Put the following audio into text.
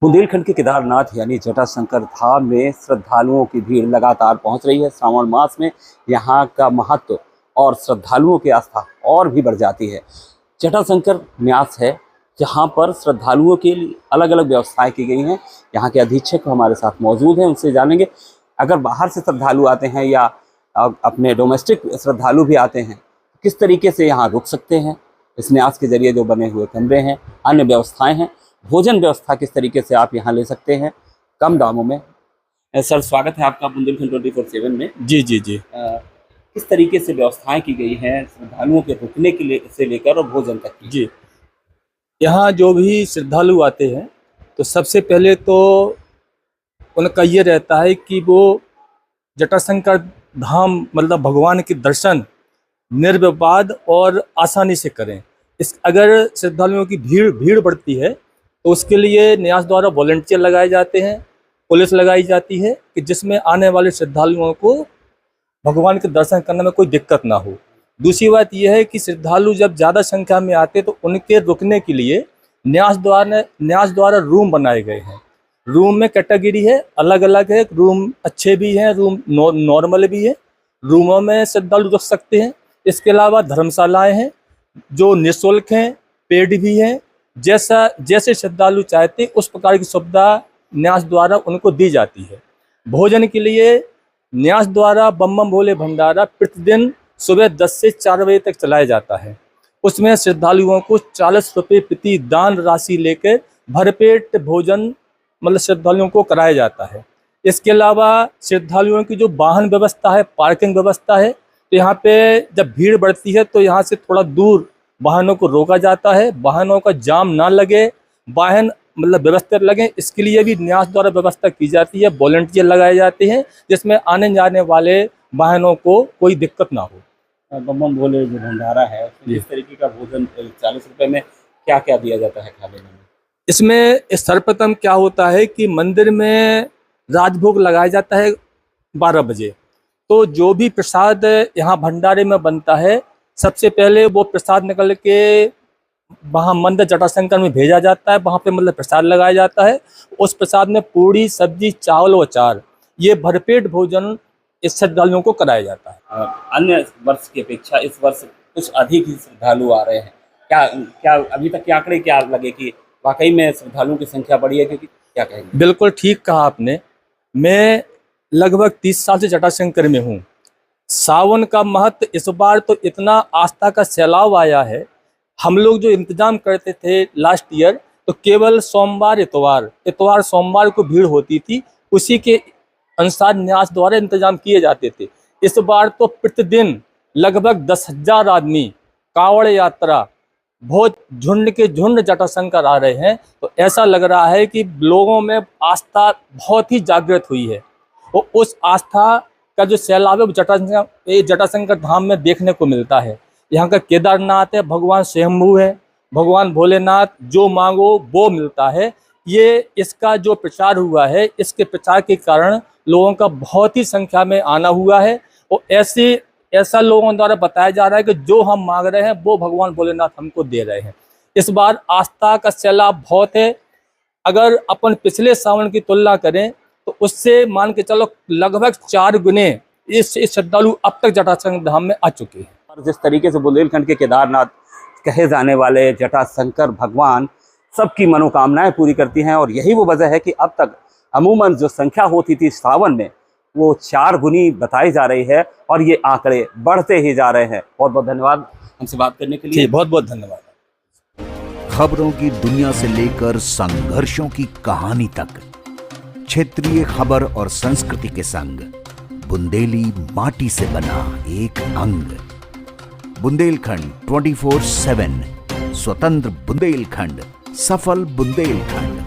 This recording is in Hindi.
बुंदेलखंड के केदारनाथ यानी जटाशंकर धाम में श्रद्धालुओं की भीड़ लगातार पहुंच रही है। श्रावण मास में यहाँ का महत्व और श्रद्धालुओं की आस्था और भी बढ़ जाती है। जटाशंकर न्यास है जहाँ पर श्रद्धालुओं के लिए अलग अलग व्यवस्थाएं की गई हैं। यहाँ के अधीक्षक हमारे साथ मौजूद हैं, उनसे जानेंगे अगर बाहर से श्रद्धालु आते हैं या अपने डोमेस्टिक श्रद्धालु भी आते हैं किस तरीके से यहाँ रुक सकते हैं। इस न्यास के जरिए जो बने हुए कमरे हैं, अन्य व्यवस्थाएं हैं, भोजन व्यवस्था किस तरीके से आप यहाँ ले सकते हैं कम दामों में। सर स्वागत है आपका बुंदेलखंड 24/7 में। जी जी जी। किस तरीके से व्यवस्थाएं की गई हैं श्रद्धालुओं के रुकने के लिए से लेकर और भोजन तक की? जी, यहाँ जो भी श्रद्धालु आते हैं तो सबसे पहले तो उनका ये रहता है कि वो जटाशंकर धाम मतलब भगवान के दर्शन निर्विवाद और आसानी से करें। अगर श्रद्धालुओं की भीड़ बढ़ती है तो उसके लिए न्यास द्वारा वॉलंटियर लगाए जाते हैं, पुलिस लगाई जाती है कि जिसमें आने वाले श्रद्धालुओं को भगवान के दर्शन करने में कोई दिक्कत ना हो। दूसरी बात यह है कि श्रद्धालु जब ज़्यादा संख्या में आते तो उनके रुकने के लिए न्यास द्वारा रूम बनाए गए हैं। रूम में कैटेगरी है, अलग अलग है, रूम अच्छे भी हैं, रूम नॉर्मल भी है। रूमों में श्रद्धालु रुक सकते हैं। इसके अलावा धर्मशालाएँ हैं जो निःशुल्क हैं, पेड भी हैं। जैसे श्रद्धालु चाहते उस प्रकार की सुविधा न्यास द्वारा उनको दी जाती है। भोजन के लिए न्यास द्वारा बम बम भोले भंडारा प्रतिदिन सुबह 10 से 4 बजे तक चलाया जाता है। उसमें श्रद्धालुओं को 40 रुपये प्रति दान राशि लेकर भरपेट भोजन मतलब श्रद्धालुओं को कराया जाता है। इसके अलावा श्रद्धालुओं की जो वाहन व्यवस्था है, पार्किंग व्यवस्था है, तो यहाँ पे जब भीड़ बढ़ती है तो यहाँ से थोड़ा दूर वाहनों को रोका जाता है। वाहनों का जाम ना लगे, वाहन मतलब व्यवस्थित लगे, इसके लिए भी न्यास द्वारा व्यवस्था की जाती है। वॉलंटियर लगाए जाते हैं जिसमें आने जाने वाले वाहनों को कोई दिक्कत ना हो। बम बम भोले जो भंडारा है इस तरीके का भोजन 40 रुपये में क्या क्या दिया जाता है खाने में? इसमें सर्वप्रथम क्या होता है कि मंदिर में राजभोग लगाया जाता है 12 बजे। तो जो भी प्रसाद यहाँ भंडारे में बनता है सबसे पहले वो प्रसाद निकल के वहाँ मंदिर जटाशंकर में भेजा जाता है। वहाँ पे मतलब प्रसाद लगाया जाता है। उस प्रसाद में पूड़ी, सब्जी, चावल और अचार, ये भरपेट भोजन इस श्रद्धालुओं को कराया जाता है। अन्य वर्ष की अपेक्षा इस वर्ष कुछ अधिक ही श्रद्धालु आ रहे हैं। क्या अभी तक के आंकड़े क्या लगे कि वाकई में श्रद्धालुओं की संख्या बढ़ी है? क्योंकि क्या कहेंगे? बिल्कुल ठीक कहा आपने। मैं लगभग 30 साल से जटाशंकर में हूँ। सावन का महत्व इस बार तो इतना आस्था का सैलाब आया है। हम लोग जो इंतजाम करते थे लास्ट ईयर तो केवल सोमवार इतवार सोमवार को भीड़ होती थी, उसी के अनुसार न्यास द्वारा इंतजाम किए जाते थे। इस बार तो प्रतिदिन लगभग 10,000 आदमी कांवड़ यात्रा बहुत झुंड के झुंड जटाशंकर आ रहे हैं। तो ऐसा लग रहा है कि लोगों में आस्था बहुत ही जागृत हुई है और उस आस्था का जो सैलाब है जटाशंकर धाम में देखने को मिलता है। यहाँ का केदारनाथ है, भगवान स्वयंभू है, भगवान भोलेनाथ, जो मांगो वो मिलता है। ये इसका जो प्रचार हुआ है, इसके प्रचार के कारण लोगों का बहुत ही संख्या में आना हुआ है और ऐसा लोगों द्वारा बताया जा रहा है कि जो हम मांग रहे हैं वो भगवान भोलेनाथ हमको दे रहे हैं। इस बार आस्था का सैलाब बहुत है। अगर अपन पिछले सावन की तुलना करें तो उससे मान के चलो लगभग 4 गुने इस श्रद्धालु अब तक जटाशंकर धाम में आ चुके हैं। और जिस तरीके से बुंदेलखंड के केदारनाथ कहे जाने वाले जटाशंकर भगवान सबकी मनोकामनाएं पूरी करती हैं और यही वो वजह है कि अब तक अमूमन जो संख्या होती थी सावन में वो 4 गुनी बताई जा रही है और ये आंकड़े बढ़ते ही जा रहे हैं। बहुत बहुत धन्यवाद हमसे बात करने के लिए। बहुत बहुत धन्यवाद। खबरों की दुनिया से लेकर संघर्षों की कहानी तक, क्षेत्रीय खबर और संस्कृति के संग बुंदेली माटी से बना एक अंग। बुंदेलखंड 24/7, स्वतंत्र बुंदेलखंड, सफल बुंदेलखंड।